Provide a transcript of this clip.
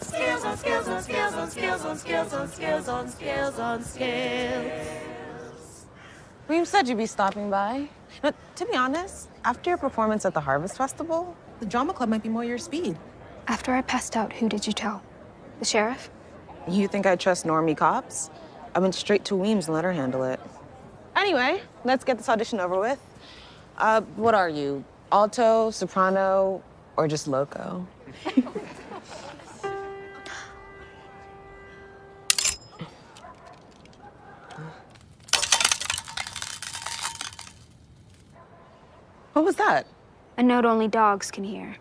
Skills on skills on skills on skills on skills on skills on skills on skills. Reem said you'd be stopping by. But to be honest, after your performance at the Harvest Festival, the drama club might be more your speed. After I passed out, who did you tell? The sheriff? You think I trust normie cops? I went straight to Weems and let her handle it. Anyway, let's get this audition over with. What are you? Alto, soprano, or just loco? What was that? A note only dogs can hear.